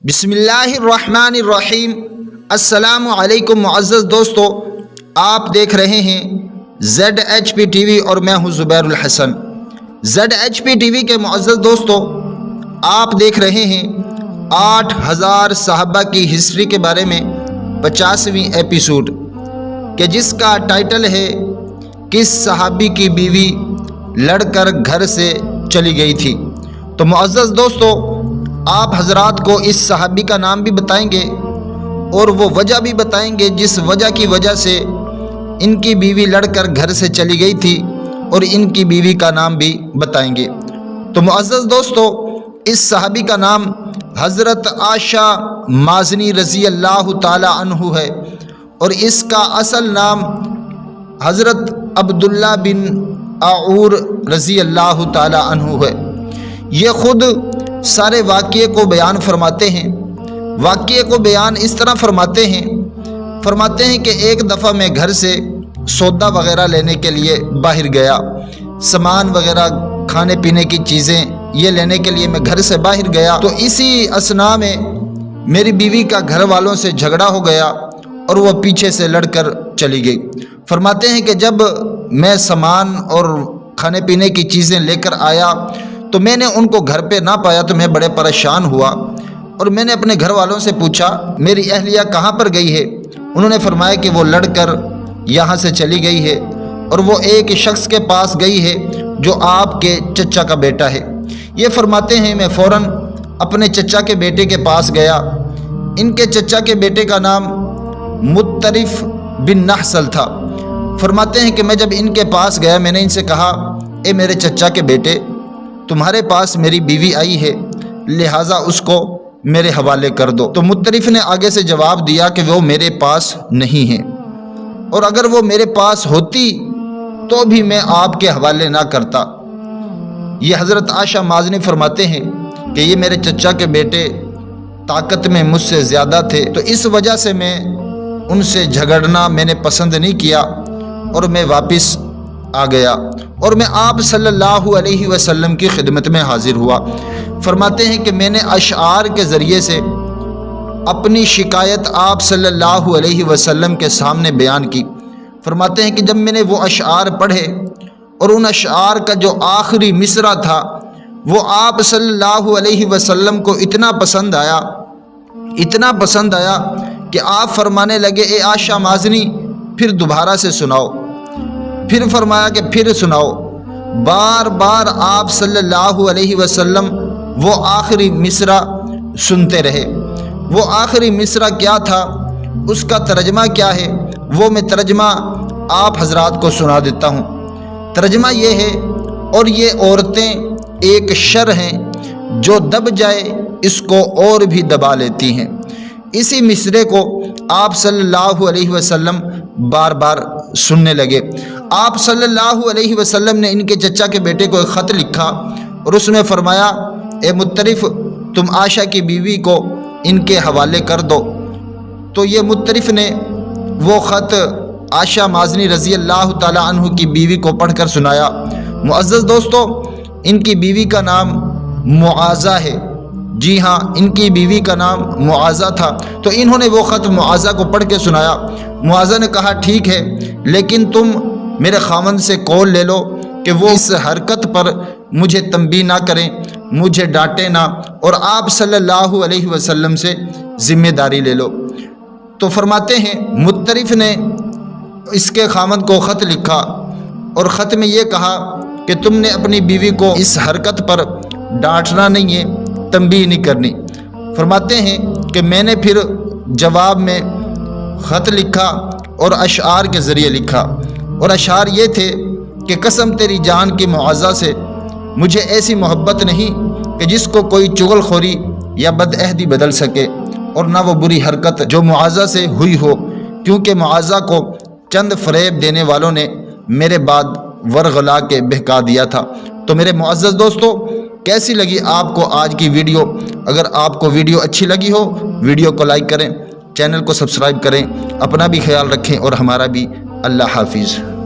बिस्मिल्लाहिर्रहमानिर्रहीम। अस्सलाम वालेकुम मुअज़्ज़ज़ दोस्तों, आप देख रहे हैं ZHPTV और मैं हूं ज़ुबैरुल हसन। ZHPTV के मुअज़्ज़ज़ दोस्तों, आप देख रहे हैं 8000 सहाबा की हिस्ट्री के बारे में 50वीं एपिसोड के जिसका टाइटल है किस सहाबी की बीवी लड़कर घर से चली गई थी। तो मुअज़्ज़ज़ दोस्तों, आप हजरात को इस सहाबी का नाम भी बताएंगे और वो वजह भी बताएंगे जिस वजह की वजह से इनकी बीवी लड़कर घर से चली गई थी, और इनकी बीवी का नाम भी बताएंगे। तो मुअज़्ज़ज़ दोस्तों, इस सहाबी का नाम हज़रत आयशा माज़नी रज़ी अल्लाह ताला अन्हु है और इसका असल नाम हज़रत अब्दुल्ला बिन आऊर रज़ी अल्लाह ताला अन्हु है। ये ख़ुद सारे वाक़ये को बयान फरमाते हैं। वाक़ये को बयान इस तरह फरमाते हैं कि एक दफ़ा मैं घर से सौदा वग़ैरह लेने के लिए बाहर गया, सामान वग़ैरह खाने पीने की चीज़ें ये लेने के लिए मैं घर से बाहर गया। तो इसी असना में मेरी बीवी का घर वालों से झगड़ा हो गया और वह पीछे से लड़कर चली गई। फरमाते हैं कि जब मैं सामान और खाने पीने की चीज़ें लेकर आया तो मैंने उनको घर पे ना पाया तो मैं बड़े परेशान हुआ और मैंने अपने घर वालों से पूछा मेरी अहलिया कहाँ पर गई है। उन्होंने फरमाया कि वो लड़कर यहाँ से चली गई है और वो एक शख्स के पास गई है जो आपके चचा का बेटा है। ये फरमाते हैं मैं फ़ौरन अपने चचा के बेटे के पास गया। इनके चचा के बेटे का नाम मुत्तरिफ बिन नहसल था। फरमाते हैं कि मैं जब इनके पास गया मैंने इनसे कहा, ए मेरे चचा के बेटे, तुम्हारे पास मेरी बीवी आई है, लिहाजा उसको मेरे हवाले कर दो। तो मुत्तरिफ ने आगे से जवाब दिया कि वो मेरे पास नहीं है और अगर वो मेरे पास होती तो भी मैं आपके हवाले ना करता। ये हज़रत आयशा माज़नी फरमाते हैं कि ये मेरे चचा के बेटे ताकत में मुझसे ज़्यादा थे, तो इस वजह से मैं उनसे झगड़ना मैंने पसंद नहीं किया और मैं वापस आ गया और मैं आप सल्लल्लाहु अलैहि वसल्लम की खिदमत में हाजिर हुआ। फरमाते हैं कि मैंने अशआर के ज़रिए से अपनी शिकायत आप सल्लल्लाहु अलैहि वसल्लम के सामने बयान की। फरमाते हैं कि जब मैंने वो अशआर पढ़े और उन अशआर का जो आखिरी मिसरा था वो आप सल्लल्लाहु अलैहि वसल्लम को इतना पसंद आया कि आप फरमाने लगे, ए आयशा माज़नी फिर दोबारा से सुनाओ। फिर फरमाया कि फिर सुनाओ। बार बार आप सल्लल्लाहु अलैहि वसल्लम वो आखिरी मिसरा सुनते रहे। वो आखिरी मिसरा क्या था, उसका तर्जमा क्या है, वो मैं तर्जमा आप हजरात को सुना देता हूँ। तर्जमा ये है, और ये औरतें एक शर हैं जो दब जाए इसको और भी दबा लेती हैं। इसी मिसरे को आप सल्लल्लाहु अलैहि वसल्लम बार बार सुनने लगे। आप सल्लल्लाहु अलैहि वसल्लम ने इनके चचा के बेटे को एक ख़त लिखा और उसमें फरमाया, ए मुत्तरिफ तुम आयशा की बीवी को इनके हवाले कर दो। तो ये मुत्तरिफ ने वो ख़त आयशा माज़नी रज़ी अल्लाह ताला अन्हु की बीवी को पढ़कर सुनाया। मुअज़्ज़ज़ दोस्तों, इनकी बीवी का नाम मुआज़ा है। जी हाँ, इनकी बीवी का नाम मुआज़ा था। तो इन्होंने वो ख़त मुआज़ा को पढ़ के सुनाया। मुआज़ा ने कहा, ठीक है, लेकिन तुम मेरे खामन से कौल ले लो कि वो इस हरकत पर मुझे तंबीह ना करें, मुझे डांटे ना, और आप सल्लल्लाहु अलैहि वसल्लम से ज़िम्मेदारी ले लो। तो फरमाते हैं मुत्तरिफ ने इसके खामन को ख़त लिखा और ख़त में ये कहा कि तुमने अपनी बीवी को इस हरकत पर डांटना नहीं है, तंबीह नहीं करनी। फरमाते हैं कि मैंने फिर जवाब में ख़त लिखा और अशआर के ज़रिए लिखा, और अशआर ये थे कि कसम तेरी जान की मुआज़ा से मुझे ऐसी मोहब्बत नहीं कि जिसको कोई चुगलखोरी या बदअहदी बदल सके, और ना वो बुरी हरकत जो मुआज़ा से हुई हो, क्योंकि मुआज़ा को चंद फ़रेब देने वालों ने मेरे बाद वरगला के बहका दिया था। तो मेरे मुअज़्ज़ज़ दोस्तों, कैसी लगी आपको आज की वीडियो? अगर आपको वीडियो अच्छी लगी हो वीडियो को लाइक करें, चैनल को सब्सक्राइब करें, अपना भी ख्याल रखें और हमारा भी। अल्लाह हाफिज़।